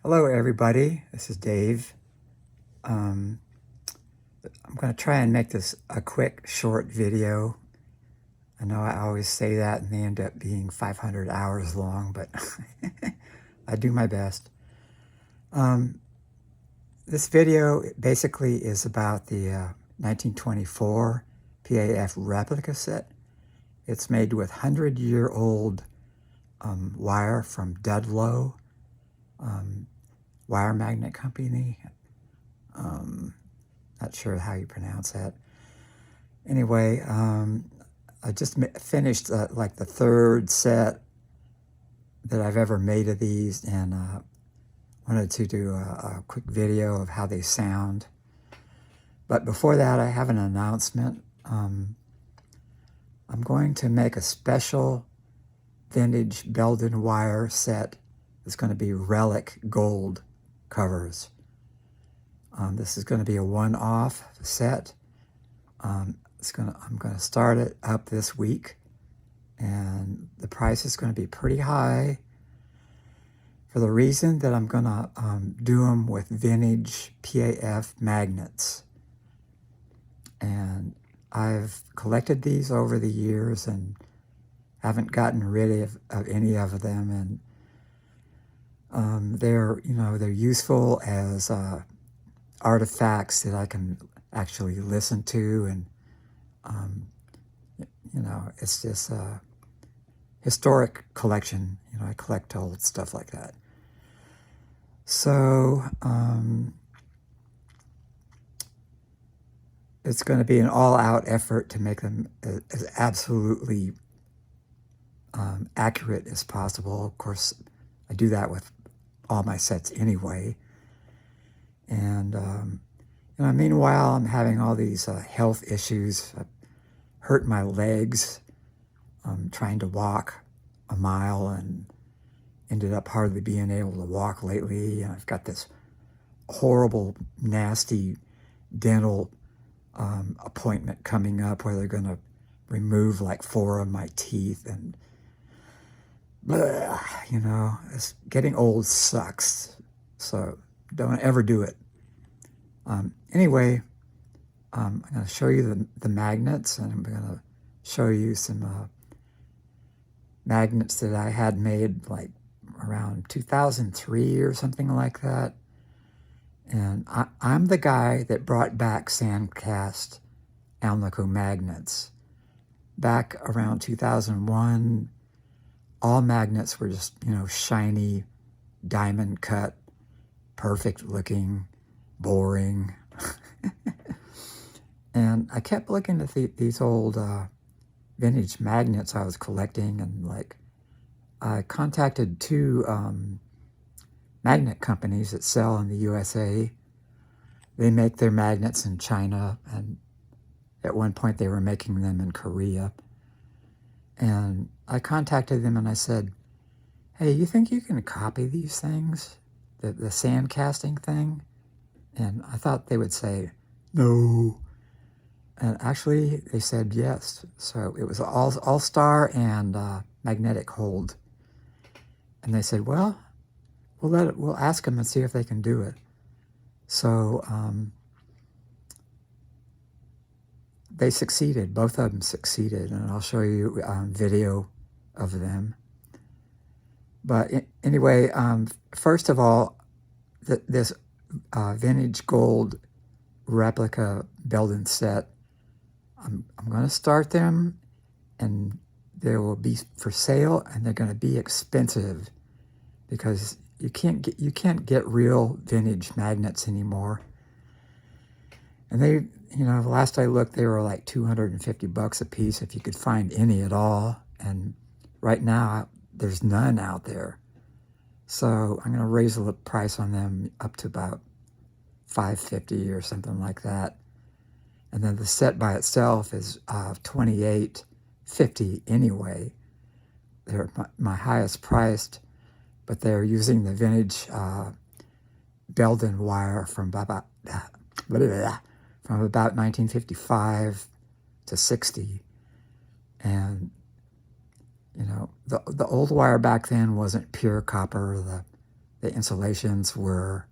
Hello everybody, this is Dave. I'm going to try and make this a quick, short video. I know I always say that and they end up being 500 hours long, but I do my best. This video basically is about the 1924 PAF replica set. It's made with 100-year-old wire from Dudlow wire magnet company. Not sure how you pronounce that. Anyway, I just finished like the third set that I've ever made of these, and wanted to do a quick video of how they sound. But before that, I have an announcement. I'm going to make a special vintage Belden wire set. It's going to be relic gold covers. This is going to be a one-off set. I'm going to start it up this week, and the price is going to be pretty high for the reason that I'm going to do them with vintage PAF magnets. And I've collected these over the years and haven't gotten rid of any of them, and they're useful as artifacts that I can actually listen to, and it's just a historic collection. I collect old stuff like that. So it's going to be an all-out effort to make them as absolutely accurate as possible. Of course, I do that with all my sets anyway. And meanwhile, I'm having all these health issues. I've hurt my legs trying to walk a mile, and ended up hardly being able to walk lately. And I've got this horrible, nasty dental appointment coming up where they're going to remove like 4 of my teeth, and it's getting old sucks. So don't ever do it. Anyway, I'm going to show you the magnets, and I'm going to show you some magnets that I had made like around 2003 or something like that. And I'm the guy that brought back sandcast Alnico magnets. Back around 2001, all magnets were just, shiny, diamond cut, perfect looking, boring. And I kept looking at these old vintage magnets I was collecting, and I contacted 2 magnet companies that sell in the USA. They make their magnets in China, and at one point they were making them in Korea. And I contacted them and I said, hey, you think you can copy these things? The sand casting thing? And I thought they would say, no. And actually they said yes. So it was all-star and magnetic hold. And they said, well, we'll ask them and see if they can do it. So they succeeded. Both of them succeeded, and I'll show you video of them. But anyway, first of all, this vintage gold replica Belden set, I'm going to start them, and they will be for sale, and they're going to be expensive because you can't get real vintage magnets anymore. And they, last I looked, they were like $250 a piece if you could find any at all. And right now, there's none out there. So I'm going to raise the price on them up to about $550 or something like that. And then the set by itself is $28.50 anyway. They're my highest priced, but they're using the vintage Belden wire from about 1955 to 60. And the old wire back then wasn't pure copper. the insulations were,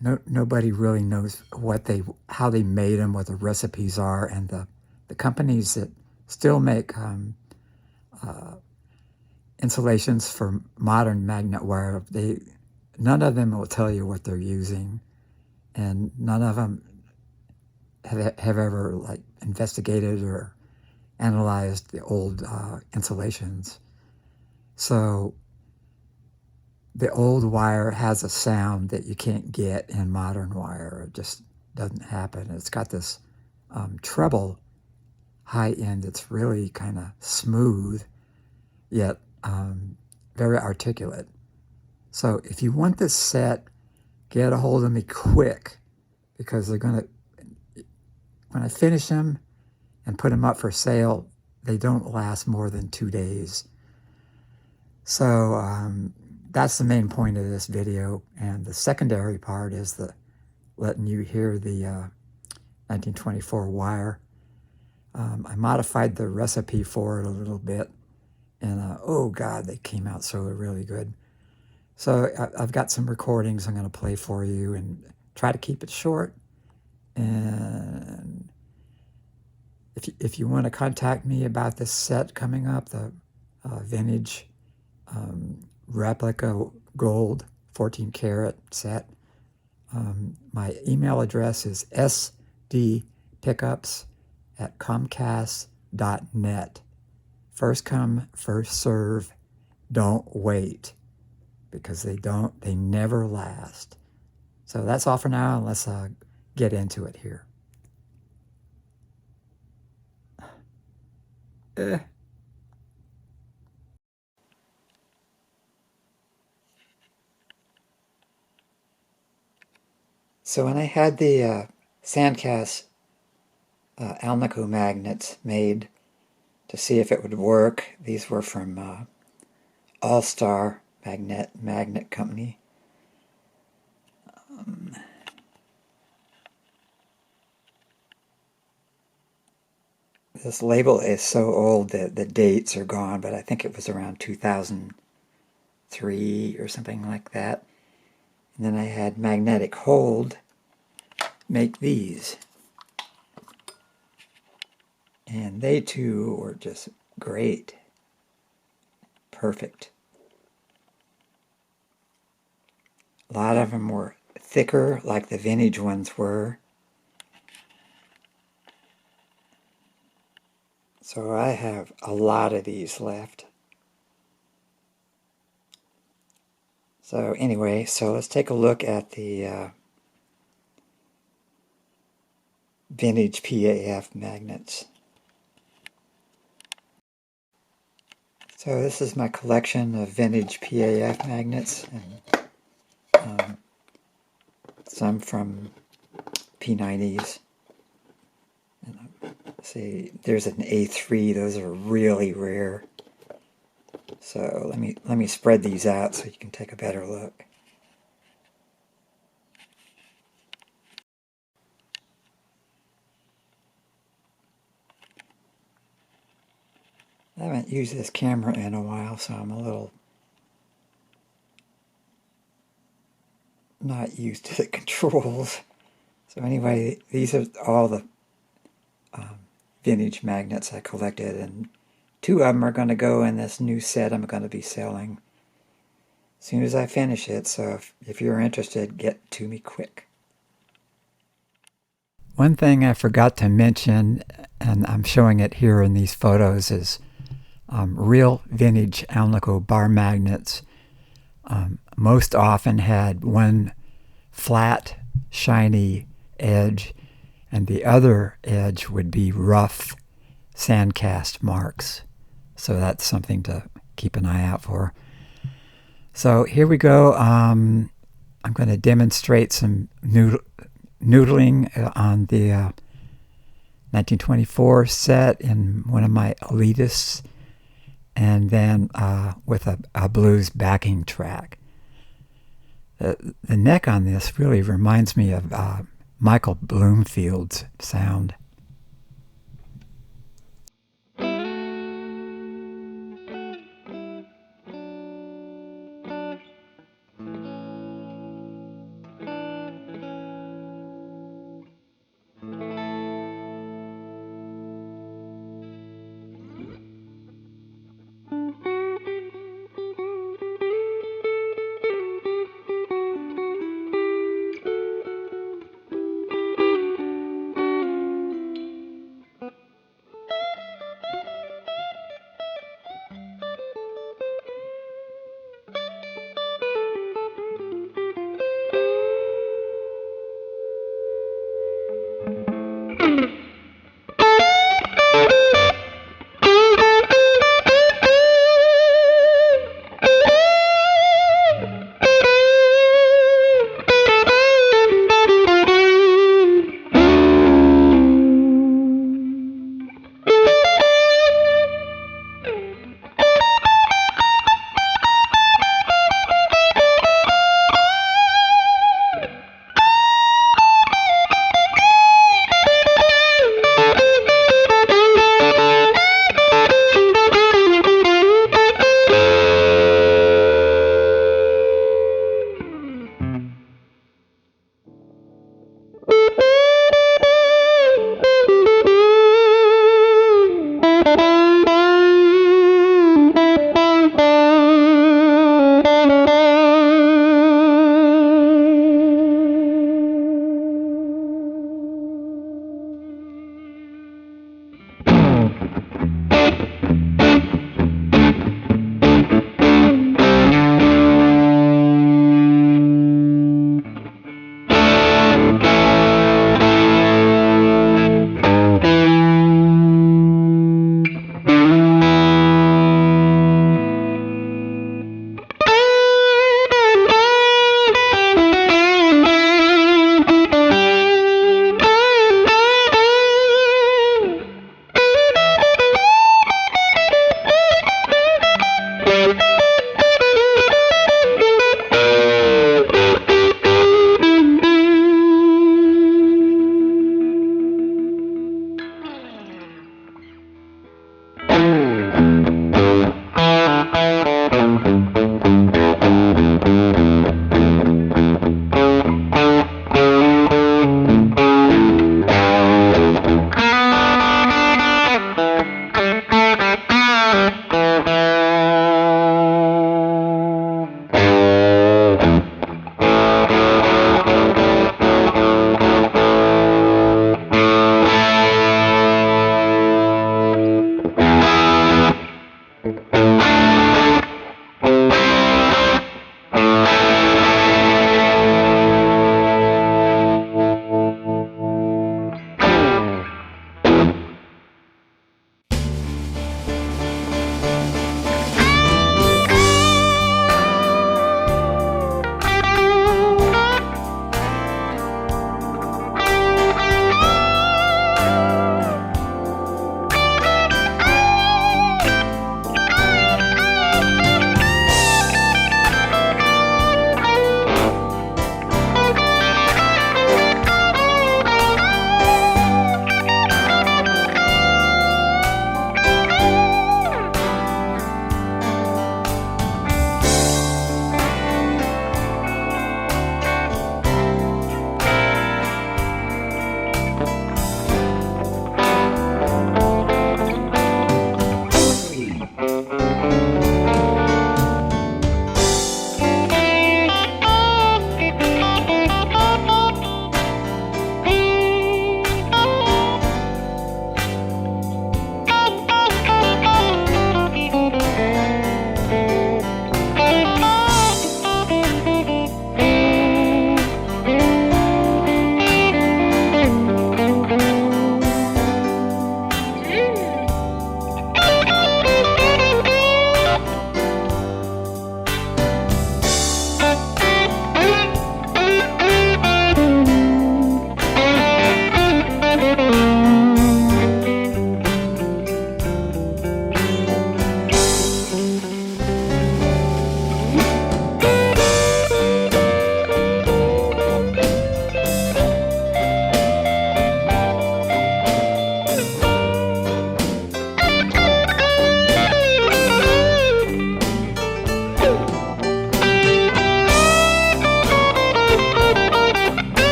nobody really knows how they made them, what the recipes are, and the companies that still make insulations for modern magnet wire, none of them will tell you what they're using, and none of them have ever like investigated or analyzed the old insulations. So the old wire has a sound that you can't get in modern wire. It just doesn't happen. It's got this treble high end that's really kind of smooth, yet very articulate. So if you want this set, get a hold of me quick, because they're going to, when I finish them and put them up for sale, they don't last more than 2 days. So that's the main point of this video, and the secondary part is letting you hear the 1924 wire. I modified the recipe for it a little bit, and oh God, they came out so really good. So I've got some recordings I'm going to play for you and try to keep it short. And if you want to contact me about this set coming up, the vintage replica gold 14 karat set, my email address is sdpickups@comcast.net. First come, first serve. Don't wait, because they never last. So that's all for now, and let's get into it here. So when I had the Sandcast Alnico magnets made to see if it would work, these were from All-Star Magnet Company. This label is so old that the dates are gone, but I think it was around 2003 or something like that. And then I had Magnetic Hold make these. And they too were just great. Perfect. A lot of them were thicker, like the vintage ones were. So I have a lot of these left. So anyway, so let's take a look at the vintage PAF magnets. So this is my collection of vintage PAF magnets, and some from P90s. And see, there's an A3. Those are really rare. So let me spread these out so you can take a better look. I haven't used this camera in a while, so I'm a little not used to the controls. So anyway, these are all the vintage magnets I collected, and 2 of them are going to go in this new set I'm going to be selling as soon as I finish it. So if you're interested, get to me quick. One thing I forgot to mention, and I'm showing it here in these photos, is real vintage Alnico bar magnets most often had one flat, shiny edge, and the other edge would be rough sandcast marks. So that's something to keep an eye out for. So here we go. I'm going to demonstrate some noodling on the 1924 set in one of my elitists, and then with a blues backing track. The neck on this really reminds me of Michael Bloomfield's sound.